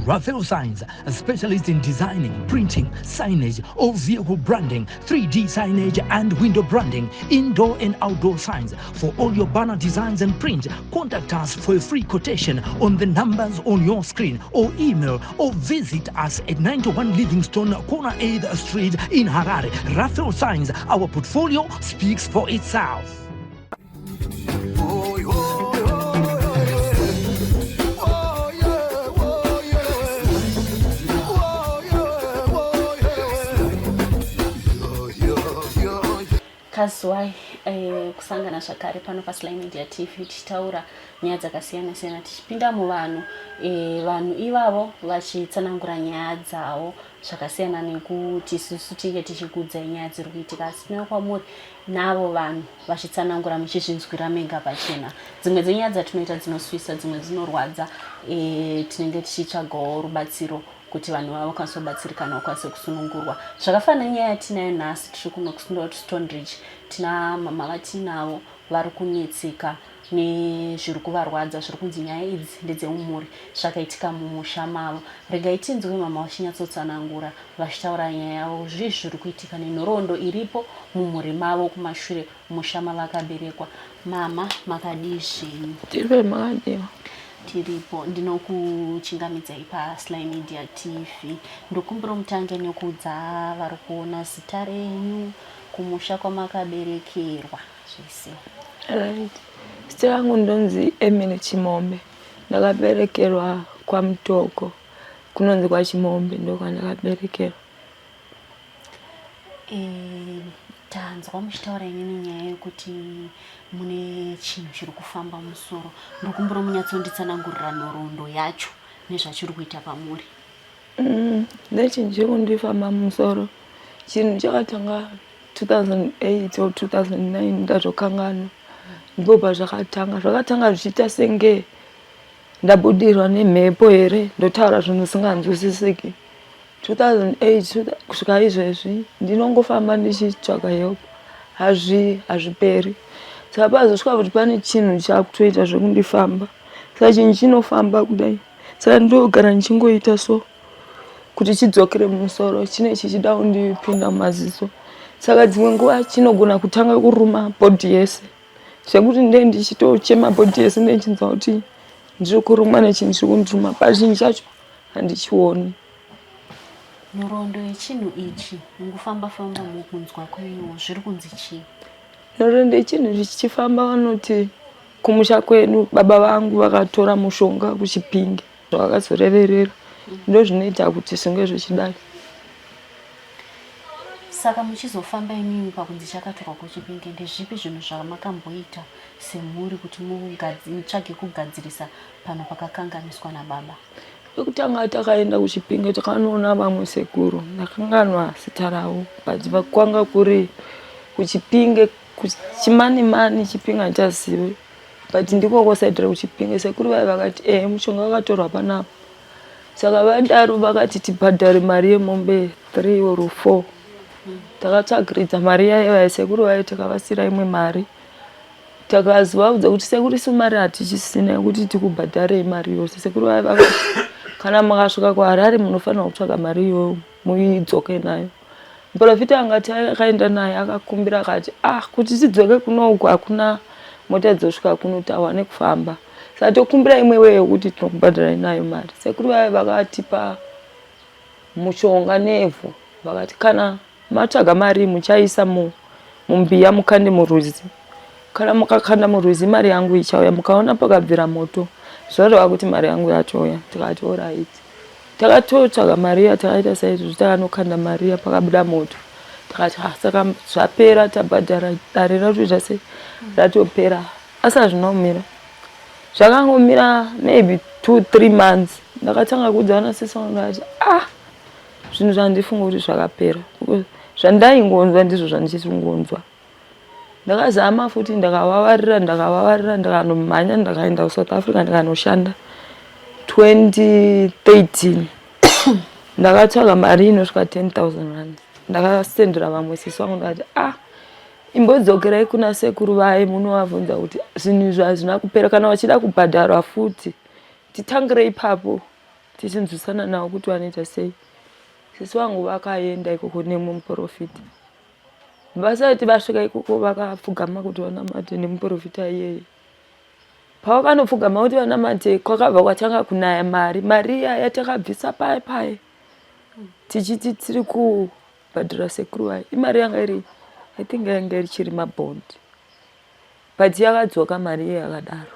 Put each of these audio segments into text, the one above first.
Raphael Signs, a specialist in designing, printing, signage, or vehicle branding, 3D signage and window branding, indoor and outdoor signs. For all your banner designs and print, contact us for a free quotation on the numbers on your screen, or email or visit us at 91 Livingstone, Corner 8th Street in Harare. Raphael Signs, our portfolio speaks for itself. Kazuwai kusangana zvakare pano paSly Media TV tichitaura nyaya dzakasiyana siyana tichipinda muvanhu vanhu ivavo vachitsanangura nyaya dzavo zvakasiyana nekuti isusu tinge tichikudzai nyaya dziri kuitika asi tinouya kwamuri navo vanhu vachitsanangura muchizvinzwira mega pachena. Dzimwe dzenyaya dzatinoita dzinosvisa, dzimwe dzinorwadza, tinenge tichitsvagawo rubatsiro kuti vanhu vavo vakwanise kubatsirikana vakwanise kusunungurwa. Zvakafanana nenyaya yatinayo nhasi tiri kuno kuStone Ridge, tina mama vatinavo vari kunetseka nezviri kuvarwadza, zviri kunzi nyaya idzi ndedzeumhuri zvakaitika mumusha mavo. Regai tinzwe mama vachinyatsotsanangura vachitaura nyaya yavo zvizvi zviri kuitika nenhoroondo iripo mumhuri mavo kumashure musha mavakaberekwa. Mama, makadii zvenyu? Tiri makadiwa. Tiripo ndinokuchingamidzai paSly Media TV. Ndokumbira mutange nekuudza vari kuona zita renyu, kumusha kwamakaberekerwa zvese. Right. Zita rangu ndonzi Emily Chimombe. Ndakaberekerwa kwaMutoko. Kunonzi kwaChimombe ndokwandakaberekerwa. Tanzwa muchitaura inini nyaya yekuti mune chinhu chiri kufamba musoro. Ndokumbira munyatsonditsanangurira nhoroondo yacho nezvachiri kuita pamuri. Ndechinhu chiri kundifamba musoro. Chinhu chakatanga 2008 or 2009 ndatokangana. Ndipo zvakatanga zvichiita senge ndabudirwa nemhepo here, ndotaura zvinhu zvisinganzwisisiki. 2008 kusvika izvezvi ndinongofamba ndichitsvaga help, hazviperi. Saka pazosvika kuti pane chinhu chakutoita zvekundifamba, saka chinhu chinofamba kudai. Saka ndogara ndichingoita so kuti chidzokere mumusoro, chine chichida kundipinda mumaziso. Saka dzimwe nguva chinogona kutanga kuruma bhodhi yese, zvekuti ndenge ndichitochema bhodhi yese ndichinzwa kuti ndiri kurumwa nechinhu chiri kundiruma, pachinhu chacho handichioni. Nhoroondo yechinhu ichi mukufamba-famba mukunzwa kwenyu zviri kunzi chii? Nhoroondo yechinhu chichifamba vanoti kumusha kwenu baba vangu vakatora mushonga kuChipinge zvavakazoreverera, ndo zvinoita kuti zvinge zvichidai. Saka muchizofamba imimi pakunzi chakatorwa kuChipinge, ndezvipi zvinhu zvamakamboita semhuri kuti mutsvage kugadzirisa pano pakakanganiswa nababa? Ekutanga takaenda kuChipinge takanoona vamwe sekuru, ndakanganwa zita ravo, but kwanga kuri kuChipinge Chimani Chipinge handichazivi, but ndiko kwasaidira kuChipinge. Sekuru vai vakati mushonga wakatorwa panapa. Saka vadaro vakati tibhadhare mari yemombe 3 or 4. Takatsvagiridza mari yayo sekuru vai takavasira imwe mari. Takazovaudza kuti sekuru isu mari hatichisina yekuti tikubhadharei mari yose. Sekuru vai vakati kana makasvika kuHarare munofanira kutsvaga mari iyoyo muidzoke nayo. Muprofita angati akaenda naye akakumbira akati kuti tidzoke kunoku hakuna mota dzosvika kuno tawane kufamba. Saka tokumbira imwe weyo yekuti tinokubhadharai nayo mari. Sekuru vai vakatipa mushonga nevhu, vakati kana matsvaga mari muchaisa mumbiya mukande murwizi. Kana mukakanda murwizi mari yangu ichauya, mukaona pakabvira moto zvoreva kuti mari yangu yatouya. Tikati alright. Takatotsvaga Maria, takaita saizvozvo takanokanda Maria pakabuda moto. Takati saka zvapera tabhadhara dare racho zvese ratopera. Asi hazvinomira. Zvakangomira maybe 2-3 months. Ndakatanga kuudzana sesi wangu ndakati zvinhu zvandifunga kuti zvakapera. Zvandaingonzwa ndizvo zvandichisungonzwa. Ndakazama futi ndakavavarira ndakanomhanya ndakaenda kuSouth Africa ndikanoshanda. 2013 ndakatsvaga mari inosvika 10,000 rand. Ndakasendera vamwe sisi wangu ndakati imbodzokerai kuna sekuru vai munovabvunza kuti zvinhu izvi hazvina kupera, kana vachida kubhadharwa futi titangire ipapo tichinzwisana nawo kuti vanoita sei. Sisi vangu vakaenda ikoko nemuprofita. Vasati vasvika ikoko vakapfugama kuti vanamate nemuprofita iyeye. Pawakanopfugama kuti vanamate kwakabva kwatanga kunaya mari. Mari iya yatakabvisa paye. Tichiti tiri kubhadhara sekuru wayo. Imari yanga iri, I think yanga ichiri mabondi. But yakadzoka mari iya yakadaro.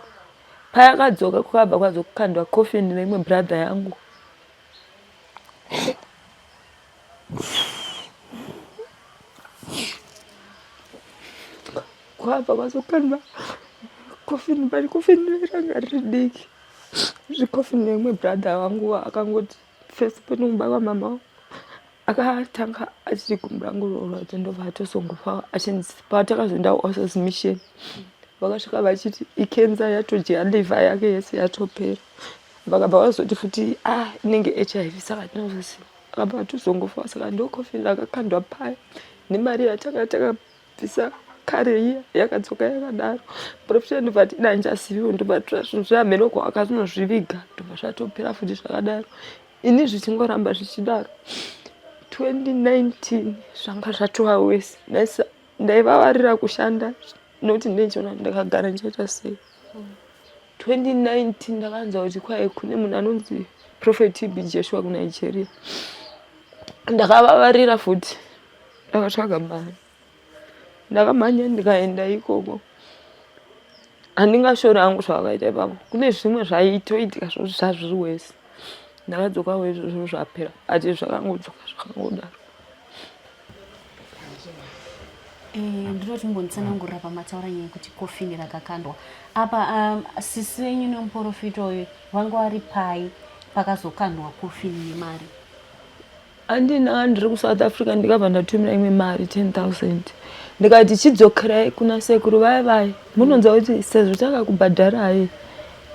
Payakadzoka kwakabva kwazokukandwa coffin neimwe brother yangu. Kwabva kwazokukandwa coffin, bali coffin ranga ridiki. Coffin neimwe brother wangu akangoti first penomba kwa mama akatanga achiri kumurangurwa kuti ndobva atosongofa achinzipa takazoenda Osas Mission. Vakasvika vachiti ikenza yatojea liver yake yese yatopera. Vakabva vazoti futi inenge HIV saka tinozoziva. Akabva atozongofa saka ndo coffin rakakandwa paya nemari yatakabvisa kare iya yakadzoka yakadaro. Profita ndobva ati danjasiviwo ndobva zvinhu zvamhenoko akazvinozviviga ndobva zvatopera futi zvakadaro. Ini zvichingoramba zvichidaro. 2019 zvanga zvatova wese. Ndaivavarira kushanda noti ndechona ndakagara nchaita sei. 2019 ndakanzwa kuti kwai kune munhu anonzi Prophet TB Joshua kuNigeria. Ndakavavarira futi. Ndakatsvaga mari. Ndakamhanya ndikaenda ikoko. Handingashori hangu zvakaita ipapo. Kune zvimwe zvaitoitika zvazviri wese. Ndakadzoka wezvo zvinhu zvapera. Ati zvakangodzoka zvakangodaro. Ndinoti mbonditsanangurira pamataura nyaya kuti coffin rakakandwa. Apa sisi wenyu nemuprofita uyu vanga vari pai pakazokandwa coffin nemari? Andina ndiri kuSouth Africa ndikabva ndatumira imwe mari 10,000. Ndikati chidzokerai kuna sekuru vai munonzwa kuti sezvo takakubhadharai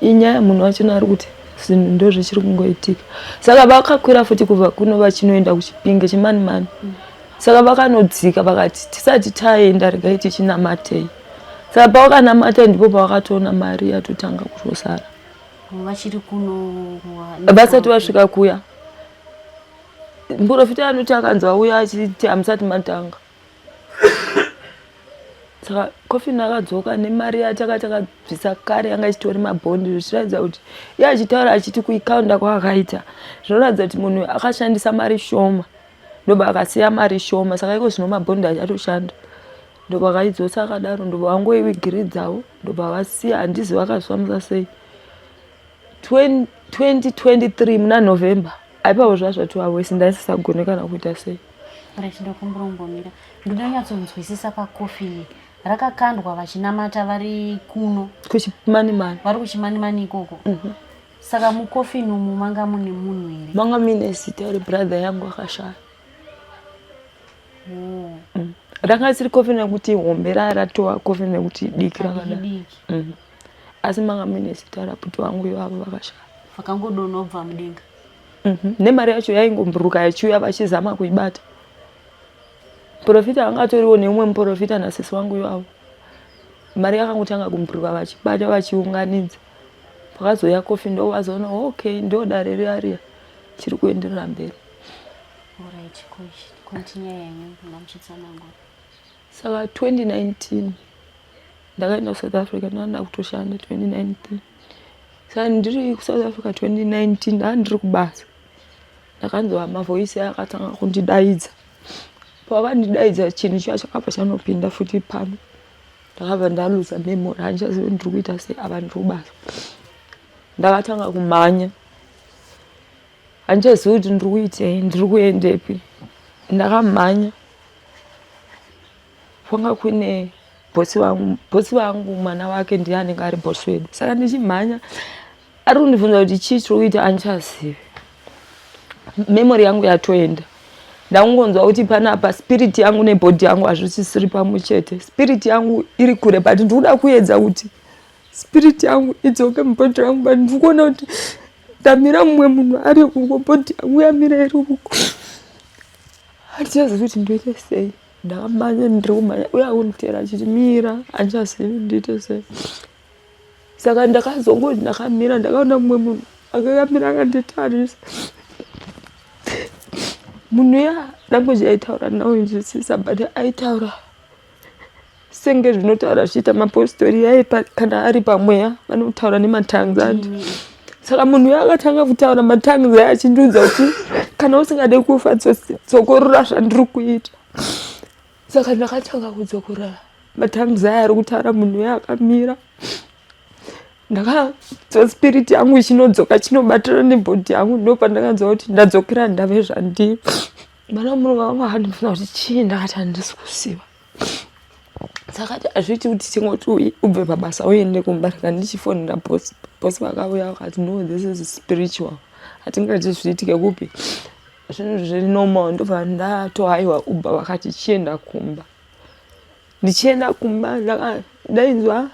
inyaya munhu wachona ari kuti zvinhu ndo zvichiri kungoitika. Saka vakakwira futi kubva kuno vachinoenda kuchipinge chimani. Saka vakanodzika vakati tisati taenda regai tichinamatei. Saka pavakanamata ndipo pavakatoona mari yatotanga kutosara. Vachiri kuno vasati vasvika kuya. Muprofita anoti akanzwa uya achiti hamusati matanga. Saka coffin akadzoka nemari yatakabvisa kare yanga ichitori mabondi zvichiratidza kuti iye achitaura achiti kuikaunda kwaakaita zvinoratidza kuti munhu akashandisa mari shoma ndobva akasiya mari shoma saka iko zvino mabondi achatoshanda ndobva akaidzosa akadaro ndobva vangoiwigiridzawo ndobva vasiya handizi vakazvifambisa sei. 2023 muna November aipawo zvazvatova wese ndaisisagone kana kuita sei. Ndokumbongomira ndinonyatsonzwisisa pacoffin rakakandwa vachinamata vari kuno kuchimani vari kuchimani ikoko. Saka mucoffin umu manga mune munhu here? Manga mine zita rebrother yangu akashaya. Ranga siri coffin rekuti hombe ratova coffin rekuti diki rakadaro. Asi manga mine zita raputi wangu ivavo vakashaya. Vakangodonobva mudenga. Nemari yacho yaingomburuka yachiuya vachizama kuibata. Profita angatoriwo neumwe muprofita nasisi wangu ivavo. Mari yakangotanga kumburuka vachibata vachiunganidza. Pakazoya coffin ndo vazoona okay ndo dare riya chiri kuenderera mberi. Alright, continue yanyu namuchitsanangura. Saka 2019 ndakaenda kuSouth Africa ndanda kutoshanda 2019. Saka ndiri kuSouth Africa 2019 ndandiri kubasa. Ndakanzwa mavoisi akatanga kundidaidza. Pavandidaidza chinhu chacho chakabva chanopinda futi pano. Ndakabva ndaluza memory handichazivi ndiri kuita sei apa ndiri kubasa. Ndakatanga kumhanya. Handichazivi kuti ndiri kuitei ndiri kuendepi. Ndakamhanya. Kwanga kune bosi vangu mwana wake ndiye anenge ari bosi wedu. Saka ndichimhanya ari kundibvunza kuti chii chiri kuita handichazivi. Memory yangu yatoenda. Ndakungonzwa kuti panapa spirit yangu nebody yangu hazvisisiri pamwe chete. Spirit yangu iri kure but ndikuda kuedza kuti spirit yangu idzoke mubody yangu but ndikuona kuti ndamira mumwe munhu ari uko body yangu yamira iri uko. Handichazivi kuti ndoite sei. Ndakamhanya ndiri kumhanya uya kunditeera achiti mira handichazivi ndiite sei. Saka ndakazongoti ndakamira ndakaona mumwe munhu akakamira akanditarisa. Munhu ya language aitaura naunzwisisa but aitaura senge zvinotaura zviita mapositori yaipa kana ari pamweya vanotaura nematanzani. Saka munhu akatanga kutaura matanzani achindiudza kuti kana usingade kufa dzokorora zvandiri kuita. Saka ndakatanga kudzokorora matanzani ari kutaura munhu akamira. Ndakadzwa spirit yangu ichinodzoka chinobatira nebhodhi yangu ndopandakanzwa kuti ndadzokera ndave zvandiri. Mana munhu wangu akandibvunza kuti chii, ndakati handisi kuziva. Saka hazviti kuti tingoti ubve pabasa uende kumba. Ndichifonera bosi vakauya vakati no, this is spiritual, hatingati zviitike kupi, zvinhu zviri normal. Ndobva ndatohaiwa ubva vakati chienda kumba. Ndichienda kumba ndainzwa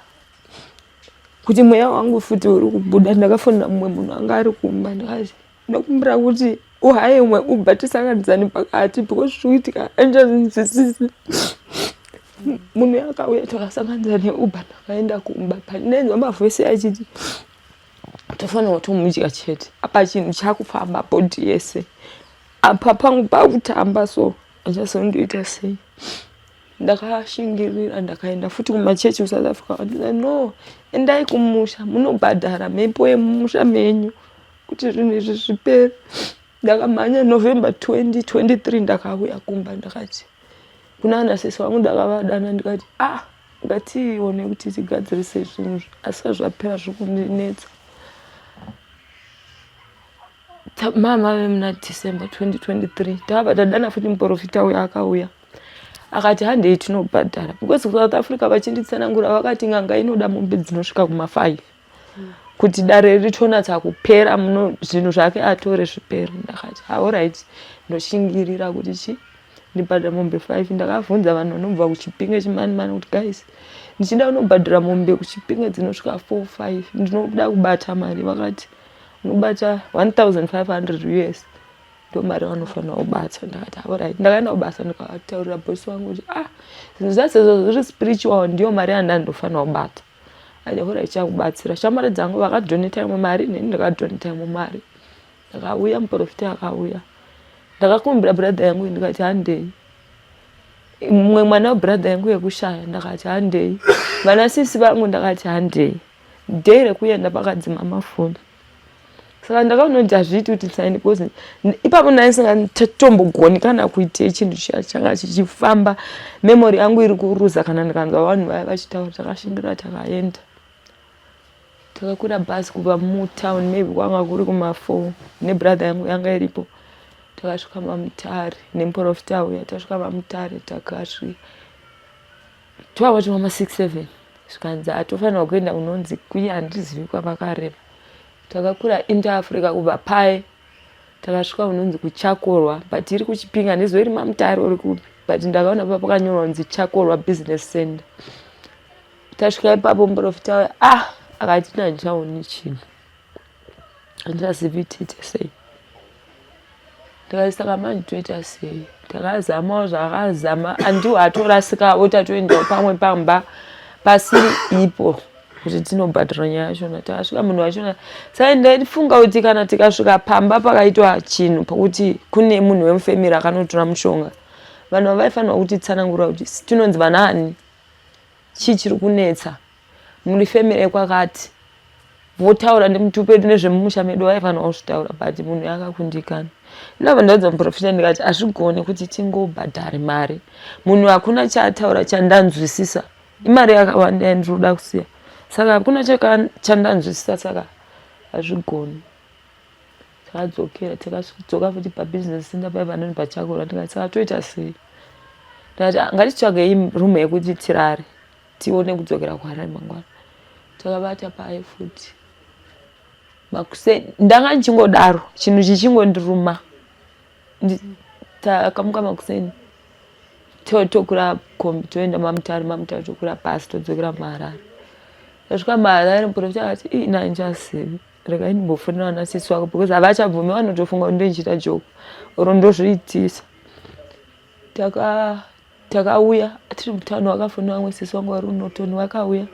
kuti mweya wangu futi uri kubuda. Ndakafonera mumwe munhu anga ari kumba ndakati ndakumbira kuti uhaye umwe ubva tisanganidzani pakati because zviitika andizinzwisisi. Munhu akauya takasanganisa neUber ndakaenda kumba. Pandainzwa mavhoisi achiti tofanira kutomudya chete, apa chinhu chakufamba bhodhi yese, apa pangu pakutamba, so achazondiita sei. Ndakashingirira ndakaenda futi kumachechi kuSouth Africa. Ndikati no, endai kumusha munobhadhara mhepo yemumusha menyu kuti zvinhu izvi zvipere. Ndakamhanya November 2023 ndakauya kumba. Ndakati kuna anasisi wangu ndakavadana ndikati ngatione kuti tigadzirise zvinhu asi zvapera zvikundinetsa. Mama vemuna December 2023 takabva tadana futi muprofita uya akauya akati handei tinobhadhara because kuSouth Africa vachinditsanangura vakati nganga inoda mombe dzinosvika kuma5 kuti dare ritonatsa kupera muno zvinhu zvake atore zvipere. Ndakati alright, ndoshingirira kuti ndibhadhara mombe 5. Ndakavhunza vanhu vanobva kuChipinge Chimanimani kuti guys, ndichida kunobhadhara mombe kuChipinge dzinosvika 4-5 ndinoda kubata mari. Vakati unobata 1500 US ndo mari vanofanira kubata. Ndakati alright, ndakaenda kubasa ndikataurira bosi wangu kuti zvinhu zvasezvo zviri spiritual ndiyo mari yandandofanira kubata. Alright, chakubatsira. Shamwari dzangu vakadoneta imwe mari neni ndakadoneta imwe mari. Ndakauya muprofita akauya. Ndakakumbira brother yangu ndikati handei. Mumwe mwana webrother yangu yekushaya ndakati handei. Vanasisi vangu ndakati handei. Day rekuenda pakadzima mafoni. Saka ndakaona zviti kuti tsaini because ipapo ndaisingatombogoni kana kuite chinhu changa chichifamba, memory yangu iri kuruza kana ndikanzwa vanhu vaya vachitaura. Takashingirira takaenda. Takakwira bhazi kubva mutown maybe kwanga kuri kuma4 nebrother yangu yanga iripo. Takasvika maMutare nemuprofita uya. Tasvika maMutare takasvika twava tuma 6-7 zvikanzi atofanira kuenda kunonzi kuya handizivi kwavakareba. Takakwira Inter-Africa kubva paye takasvika kunonzi kuChakorwa but iri kuChipinge ndizori maMutare uri kupi but ndakaona pa pakanyorwa kunzi Chakorwa Business Center. Tasvika ipapo muprofita uya akati ndandichaoni chinhu handichazivi tiite sei. Ndakasaka manje toita sei. Takazamawo zvakazama handiwo atorasikawo tatoendawo pamwe pamba pasiri ipo kuti tinobhadhara nyaya yachona. Takasvika munhu wachona. Saka ndaifunga kuti kana tikasvika pamba pakaitwa chinhu pakuti kune munhu wemufemiri akanotora mushonga, vanhu vaifanira kuti tsanangura kuti tinonzi vanani, chii chiri kunetsa, muri femiri yekwakati, votaura nemutupo wedu nezvemumusha medu vaifanira kuzvitaura but munhu yakakundikana. Ndabva ndaudza muprofita ndikati hazvigoni kuti tingobhadhare mari. Munhu hakuna chaataura chandanzwisisa. Imari yakawanda yandinoda kusiya. Saka hakuna chandanzwisisa, saka hazvigoni. Takadzokera tikadzoka futi pabusiness center paya panoni paChakorwa. Ndikati saka toita sei. Ndakati ngatitsvagei rumu yekuti tirare tione kudzokera kwaRai mangwana. Takabata paye futi. Makuseni ndanga ndichingodaro chinhu chichingondiruma. Takamuka makuseni tokura kombi toenda maMutare tokura bhazi todzokera muHarare. Tasvika muHarare muprofita akati inandichazivi, regai ndimbofonera vanasisi wako because havachabvumi vanotofunga kuti ndindichita joke oro ndozviitisa. Takauya tiri mutano wakafonera vamwe sisi wangu vari kuNotoni vakauya.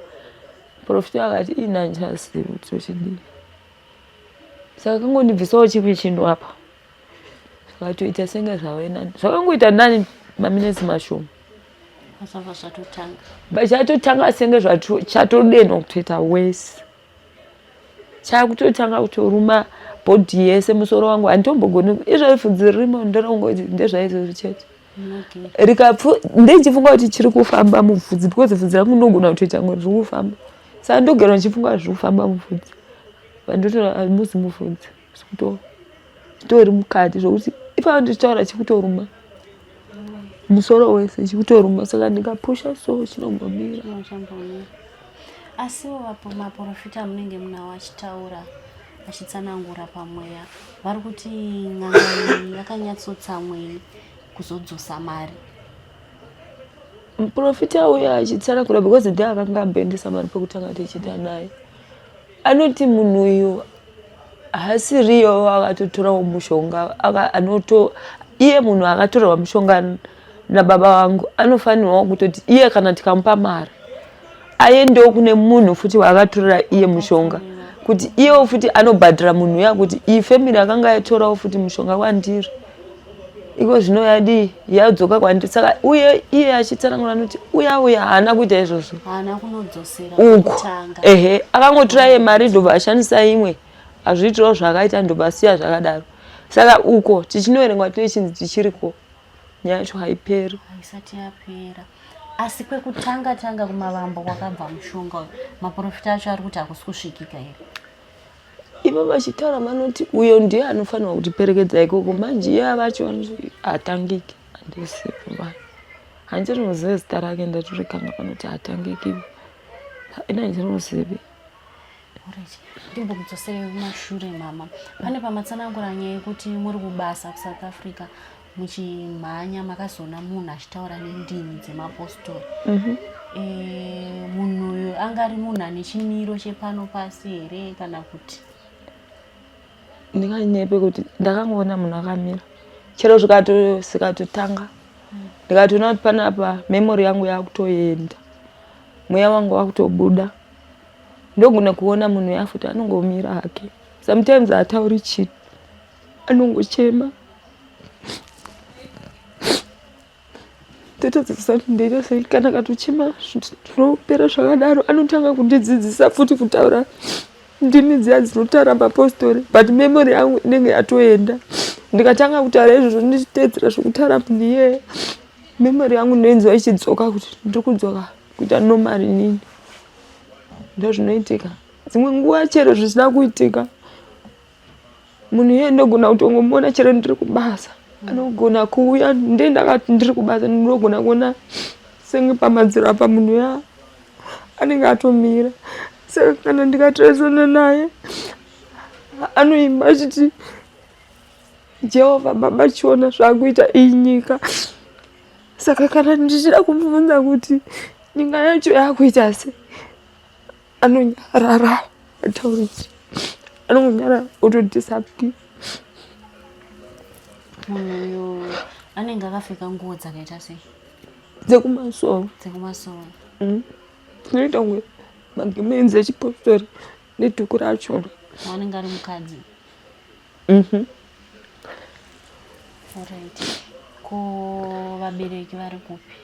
Muprofita akati inandichazivi kuti tochidii. Saka kangondibvisawo chimwe chinhu apa. Vakatoita senge zvawena. Zvakangoita nani maminezi mashoma. Asava zvatotanga. Chatotanga senge chatodenwa kutoita wese. Chakutotanga kutoruma bhodhi yese musoro wangu handitombogoni izvo bvudzi ririmo ndorongoiti ndezvaizvozvo chete. Ndichifunga kuti chiri kufamba mubvudzi because bvudzi rangu ndogona kutoita ngo riri kufamba. Saka ndogara ndichifunga zviri kufamba mubvudzi. Vandotora hamuzi mubvudzi. Chitori mukati zvokuti ipapo ndichitaura chikutoruma. Musoro wese chikutoruma saka ndikapusha so chinongomira. Asiwo vapo maprofita munenge muna wachitaura vachitsanangura pamweya vari kuti n'anga yakanyatsotsamwei kuzodzosa mari. Muprofita uya achitsanangura because ndiye akanga ambendesa mari pekutanga tichita naye. Anoti munhu uyu hasiriyo akatotorawo mushonga iye munhu akatorerwa mushonga nababa vangu anofanirwa kutoti iye kana tikamupa mari aendewo kune munhu futi wakatorera iye mushonga kuti iyewo futi anobhadhira munhu uya kuti iyi family akanga yatorawo futi mushonga kwandiri iko zvino yadzoka kwandiri. Saka uye iye achitsanangura noti uya haana kuita izvozvo haana kunodzosera kutanga akangotora iye mari ndobva ashandisa imwe azviitirawo zvakaita ndobva asiya zvakadaro. Saka uko tichinoverengwa toichinzi tichiriko nyaya yacho haiperi haisati yapera. Asi kwekutanga kumavambo kwakabva mushonga uyu maprofita acho ari kuti hakusi kusvikika here. Ivo vachitaura vanoti uyo ndiye anofanirwa kutiperekedza ikoko manje iye vacho hatangiki handisivi handinoziva zita rake ndatorikanga panoti hatangiki ina handinozivi. Ndimbokudzoserei kumashure mama. Pane pamatsanangura nyaya yekuti muri kubasa kuSouth Africa muchimhanya makazona munhu achitaura nendimi dzemapostori. Munhu uyu angari munhu ane chimiro chepano pasi here kana kuti? Ndinganyepe kuti ndakangoona munhu akamira chero zvikatotanga ndikatoona kuti panapa memori yangu yakutoenda mweya wangu wakutobuda ndogona kuona munhu yafuti anongomira hake sometimes hatauri chinhu anongochema totodzidzisa kuti ndeita sei kana katochema zvinopera zvakadaro anotanga kundidzidzisa futi kutaura ndimi dziya dzinotaura mapostori but memori yangu inenge yatoenda ndikatanga kutaura izvozvo ndichiteedzera zvokutaura munhu iyeye memori yangu ndinoinzwa ichidzoka kuti ndiri kudzoka kuita nomari nini. Ndo zvinoitika dzimwe nguva chero zvisina kuitika munhu iyeye ndogona kutongomuona chero ndiri kubasa anogona kuuya ndendakati ndiri kubasa ndinogona kuona senge pamadziro apa munhu ya anenge atomira. Saka kana ndikatarisana naye anoimba achiti Jehovha baba chiona zvakuita iyi nyika. Saka kana ndichida kumubvunza kuti nyika yacho yakuita sei anonyarara atauriti anonyarara otodisappear. Munhu uyu anenge akapfeka nguo dzakaita sei? Dzekumasoro. Zvinoita kunge magemenzi echipostori nedhuku racho. Wanenge ari mukadzi. Alright. Ko vabereki vari kupi?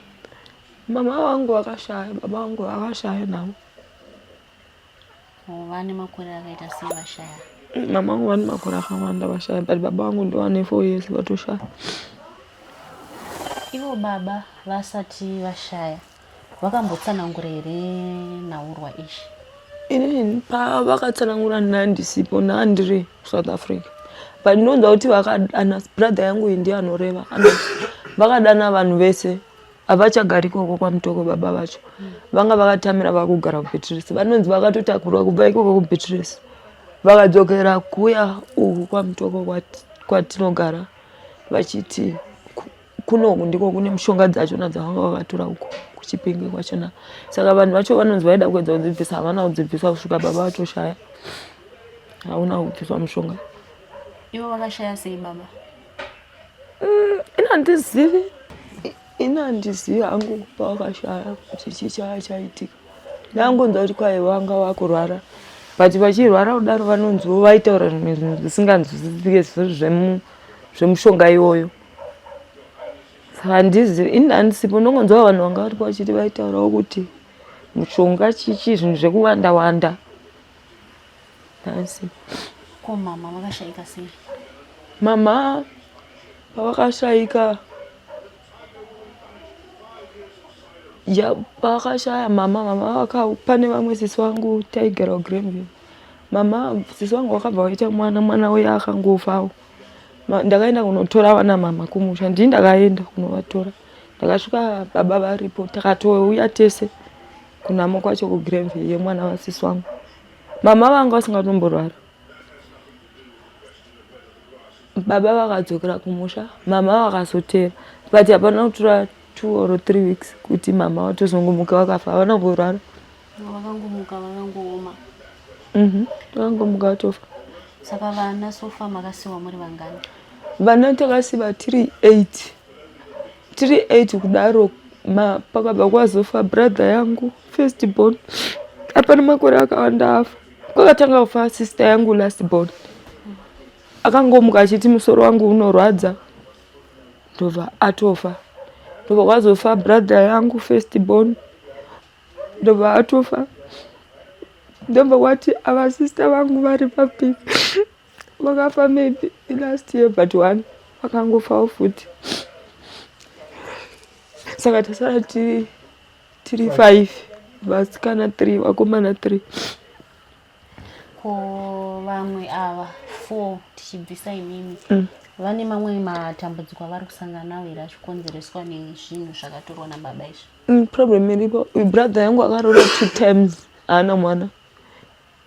Mama wangu vakashaya, baba wangu vakashaya navo. Vane makore akaita sei vashaya? Mama wangu vane makore akawanda vashaya but baba wangu ndo vane 4 years vatoshaya. Ivo baba vasati vashaya vakambotsanangura here naurwa izvi? Inini pavakatsanangura ndisipo ndiri South Africa but ndinonzwa kuti vakadana brother yangu ndiye anoreva vakadana vanhu vese havachagari ikoko kwamutoko baba vacho vanga vakatamira vakugara kuBeatrice vanonzi vakatotakurwa kubva ikoko kuBeatrice vakadzokera kuya uku kwamutoko kwatinogara vachiti kunoku ndiko kune mishonga dzachona dzavanga vakatora uko kuChipinge kwachona. Saka vanhu vacho vanonzi vaida kuedza kudzibvisa havana kudzibvisa kusvika baba vatoshaya hauna kubviswa mushonga. Ivo vakashaya sei baba? Ina handizivi hangu pavakashaya kuti chii chaitika. Ndangonzwa kuti kwai vanga vakurwara but vachirwara kudaro vanonziwo vaitaura zvimwe zvinhu zvisinganzwisisike zvemushonga iyoyo. Saka handisipo ndongonzwa vanhu vanga varipo vachiti vaitaurawo kuti mushonga chichi zvinhu zvekuwanda wanda. Nasi ko mama vakashayika sei? Mama pavakashayika pakashaya mama pane vamwe sisi wangu taigara kuGranville. Mama sisi wangu wakabva waita mwana uya akangofawo. Ndakaenda kunotora vana mama kumusha, ndini ndakaenda kunovatora. Ndakasvika baba varipo, takatouya tese kunamo kwacho kuGranville yemwana wasisi wangu. Mama vanga vasingatomborwara. Baba vakadzokera kumusha, mama vakazotera. But hapana kutora 2 or 3 weeks kuti mama watozongomuka wakafa, havana kumborwara. Vakangomuka vakangooma. Vakangomuka vatofa. Saka vana sofa makasiwa muri vangani? Vana takasiva tiri 8 kudaro. Pakabva kwazofa brother yangu first born, apana makore akawanda afa. Kwakatanga kufa sister yangu last born. Akangomuka achiti musoro wangu unorwadza, ndobva atofa. Ndobva kwazofa brother yangu first born, ndobva atofa. Ndobva kwati ava sister vangu vari papiki vakafa maybe last year but 1 vakangofawo futi. Saka tasara tiri 5, vasikana 3, vakomana 3. Ko vamwe ava 4 tichibvisa imimi vane mamwe matambudziko avari kusangana nawo here achikonzereswa nezvinhu zvakatorwa nababa izvi? Problem iripo, brother yangu akaroora 2 times haana mwana.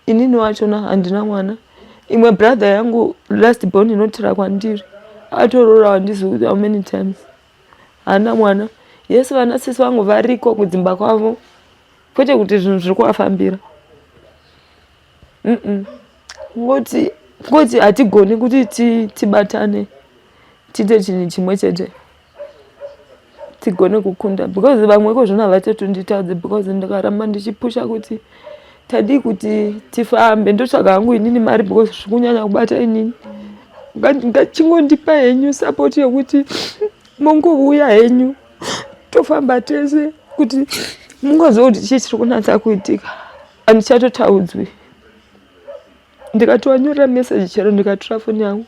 Inini wachona handina mwana. Imwe brother yangu last born inotira kwandiri atoroora handisi kuti how many times haana mwana. Yese vana sisi vangu variko kudzimba kwavo, kwete kuti zvinhu zviri kuvafambira. Ngoti hatigoni kuti tibatane tiite chinhu chimwe chete tigone kukunda, because vamweko zvino havatotonditaudze, because ndakaramba ndichipusha kuti tadi kuti tifambe ndotsvaga hangu inini mari, because zviri kunyanya kubata inini. Ngachingondipa henyu support yekuti mungouya henyu tofamba tese kuti mungoziva kuti chii chiri kunatsa kuitika. Handichatotaudzwi. Ndikatowanyorera message chero ndikatora foni yangu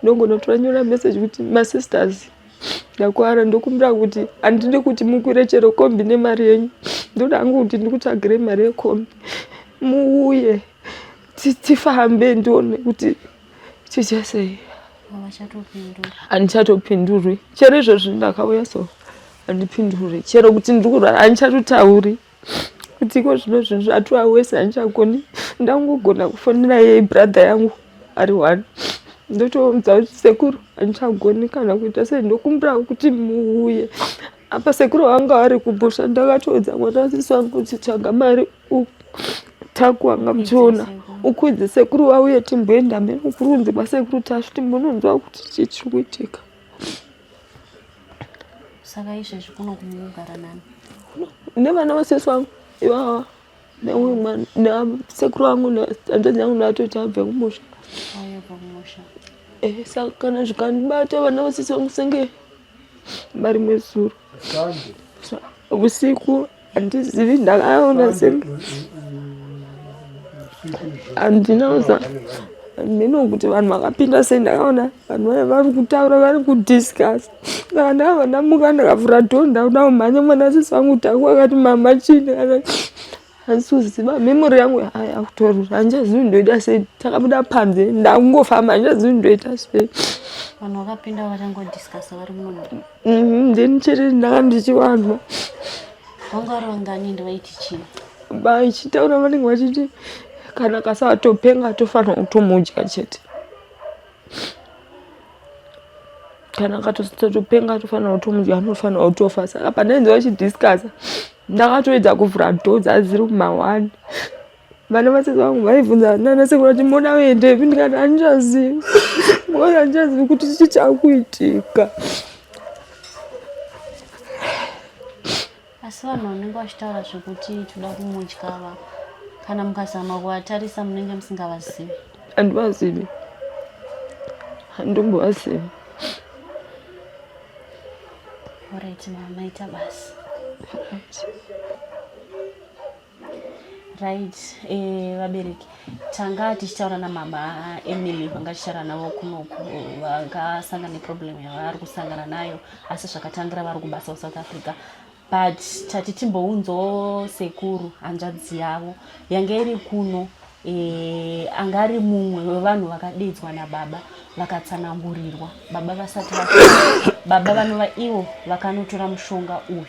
ndongonotora message kuti masisters ndakuwara, ndokumbira kuti handidi kuti mukwire chero kombi nemari yenyu, ndoda hangu kuti ndikutsvagire mari yekombi muuye tifambe ndione kuti chichesei. Handichatopindurwi chero izvozvo ndakauya so handipindurwi, chero kuti ndikurwara handichatotauuri kuti iko zvino zvinhu zvatuwa wese handichagoni. Ndangogona kufonera yeye brother yangu ari 1 ndotoudza kuti sekuru handichagoni kana kuita sei, ndokumbira kuti muuye. Apa sekuru wanga ari kubhusha, ndakatoudza mwana wasisi wangu kuti tsvaga mari taku wanga muchiona ukwidze sekuru wauye timboenda mberi kurunzi kwasekuru tasviti munonzwa kuti chii chiri kuitika. Saka izvezvi kuno kumugara nani? Nevana vasisi vangu iwawa nesekuru wangu nehanzvadzi yangu ndatoti abve kumusha. Saka kana zvikandibata vana vasisi vangu senge vari mwezuro usiku, handizivi ndakaona senge handinauza ndinokuti vanhu vakapinda sei. Ndakaona vanhu vari kutaura, vari kudiscuss. Saka ndakabva ndamuka ndakavhura dhoo ndakuda kumhanya mwana sisi wangu taku akati mama chini, handisi kuziva. Memori yangu yakutorora, handichazivi ndoita sei. Takabuda panze ndakungofamba, handichazivi ndoita sei. Vanhu vakapinda vachangodiscussa vari muno? Ndini chete ndanga ndichiwanzwa. Vanga vari vangani ende vaiti chii? Vachitaura vanenge vachiti kana kasavatopenga tofanira kutomudya chete. Kana katosatopenga tofanira kutomudya, anofanira kutofa. Saka pandainzi vachidiscussa ndakatoedza kuvhura dhoo dzadziri kuma1. Vana vasisi vangu vaibvunza nana sekuru kuti moda uendepi, ndikati handichazivi, because handichazivi kuti chii chakuitika. Asi vanhu vanenge vachitaura zvokuti toda kumudya ava Kana mukazama kuvatarisa munenge musingavazivi? Handivazivi, handitombovazivi. Alright, mama, maita basi. Right, vabereki tanga tichitaura namama Emily vanga tichitaura navo kunoku vakasangana neproblem yavari kusangana nayo asi zvakatangira vari kubasa kuSouth Africa, but tati timbounzawo sekuru hanzvadzi yavo yange iri kuno, angari mumwe wevanhu vakadedzwa nababa vakatsanangurirwa baba vasati baba vanova ivo vakanotora mushonga uyu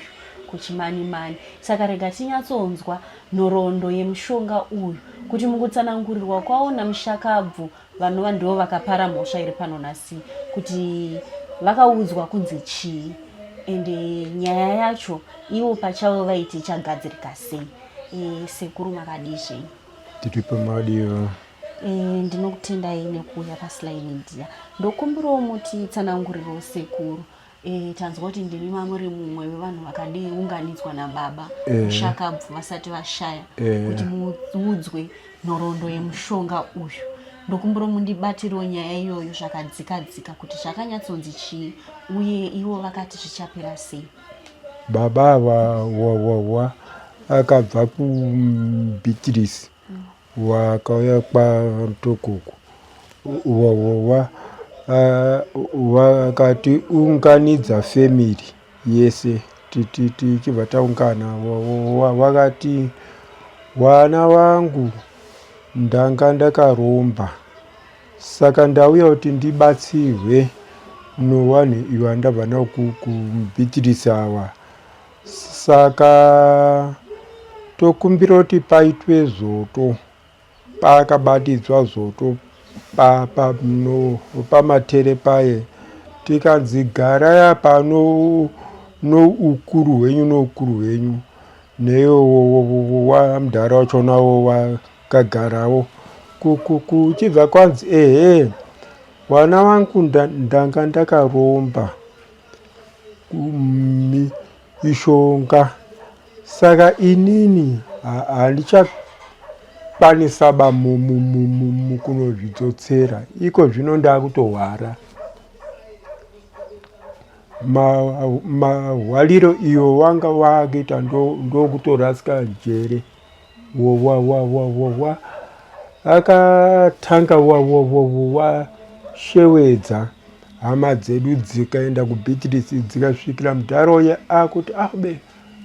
kuchimani-mani. Saka rega tinyatsonzwa nhoroondo yemushonga uyu kuti mukutsanangurirwa kwavo namushakabvu vanova ndivo vakapara mhosva iri pano nhasi, kuti vakaudzwa kunzi chii ende nyaya yacho ivo pachavo vaiti chagadzirika sei. Sekuru makadizve? Tiri pamadiwa. Ndinokutendai nekuuya paSly Media. Ndokumbirawo muti tsananguriro sekuru. Tanzwa kuti ndimi mamuri mumwe wevanhu vakadiunganidzwa nababa mushakabvu vasati vashaya kuti muudzwe nhoroondo yemushonga uyu. Ndokumbira mundibatirewo nyaya iyoyo zvakadzika-dzika kuti zvakanyatsonzi chii uye ivo vakati zvichapera sei. Baba akabva kuBeatrice wakauya kwaMtokoko wakati unganidza family yese tichibva taungana wakati wana wangu ndanga ndakaromba saka ndauya kuti ndibatsirwe nowanhu iwa ndabva nawo kuBeatrice awa, saka tokumbira kuti paitwe zoto, pakabatidzwa zoto pamatere paye tikanzi garai apa noukuru hwenyu neyo wamudhara wachonawo wakagarawo kuchibva kwanzi wana wangu ndanga ndakaromba mishonga saka inini handichakwanisa kunozvidzotsera iko zvino ndakutohwara. Mahwariro iyo wanga wakuita ndokutorasika njere akatanga washewedza hama dzedu dzikaenda kuBeatrice dzikasvikira mudhara uye akuti abe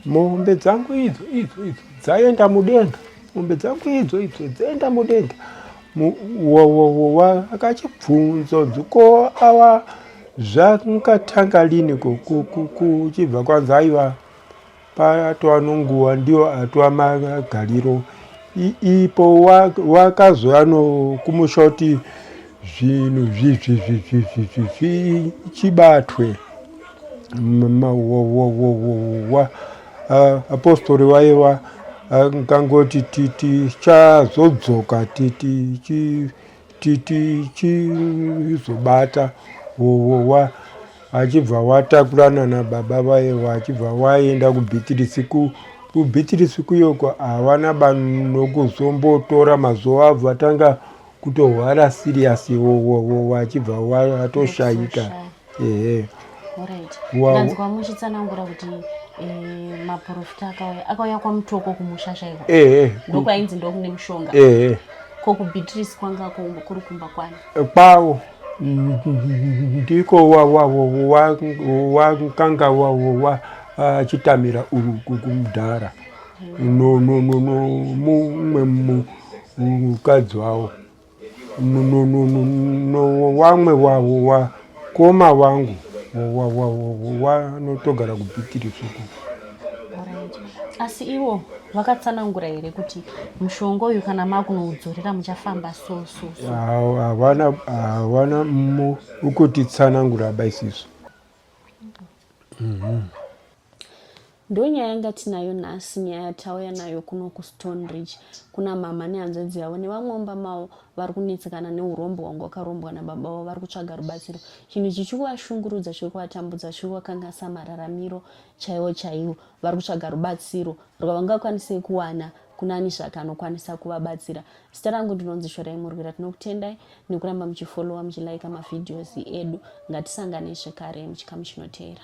mombe dzangu idzo dzaenda mudenga, mombe dzangu idzo dzaenda mudenga. Akachibvunza dziko awa zvakatanga lini kuchibva kwanzi aiwa patova nonguva ndiwo atova magariro ipo wakazoya nokumusha kuti zvinhu zvichibatwe. Apostori waiva angangoti tichazodzoka tichizobata achibva watakurana nababa vaiva achibva waenda kuBeatrice. kuBeatrice kuyoko havana banokuzombotora mazuva abva atanga kutohwara siriyasi wachibva watoshayika. Ndanzwa muchitsanangura kuti maprofita akauya kwaMutoko kumusha iko ndokwainzi ndokune mushonga ko kuBeatrice kwanga kuri kumba kwani kwawo ndiko wakanga achitamira kumudhara nomumwe mukadzi wavo wamwe wavo wakoma wangu wanotogara kuBeatrice uku. Asi iwo vakatsanangura here kuti mushonga uyu kana makunoudzorera muchafamba so havana ukutitsanangura baisiso. Ndonyaya yanga tinayo nhasi, nyaya yatauya nayo kuno kuStone Ridge kuna mama nehanzvadzi yavo nevamwomba mavo vari kunetsekana neurombo hwangu wakarombwa nababa vavo, vari kutsvaga rubatsiro. Chinhu ichi chiri kuvashungurudza, chiri kuvatambudza, chiri kuvakangasa mararamiro chaivo vari kutsvaga rubatsiro rwavangakwanise kuwana kunani zvake anokwanisa kuvabatsira. Zita rangu ndinonzi Shorai Murwira. Tinokutendai nekuramba muchifollowa muchilaika mavhidhiyozi edu. Ngatisangane zvekare muchikamu chinoteera.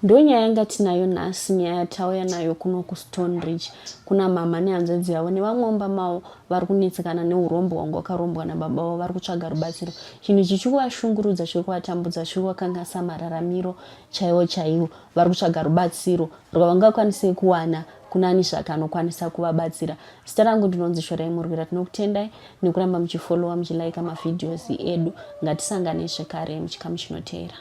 Ndo nyaya yanga tinayo nhasi, nyaya yatauya nayo kuno kuStone Ridge. Kuna mama nehanzvadzi yavo nevamwomba mavo vari kunetsekana neurombo hwangu hwakarombwa nababa vavo, vari kutsvaga rubatsiro. Chinhu ichi chiri kuvashungurudza, chiri kuvatambudza, chiri kuvakangasa mararamiro chaiwo chaiwo. Vari kutsvaga rubatsiro rwavangakwanise kuwana kunani zvake anokwanisa kuvabatsira. Zita rangu ndinonzi Shorai Murwira. Tinokutendai nekuramba muchifollowa muchilaika mavhidhiyozi edu. Ngatisangane zvekare muchikamu chinoteera.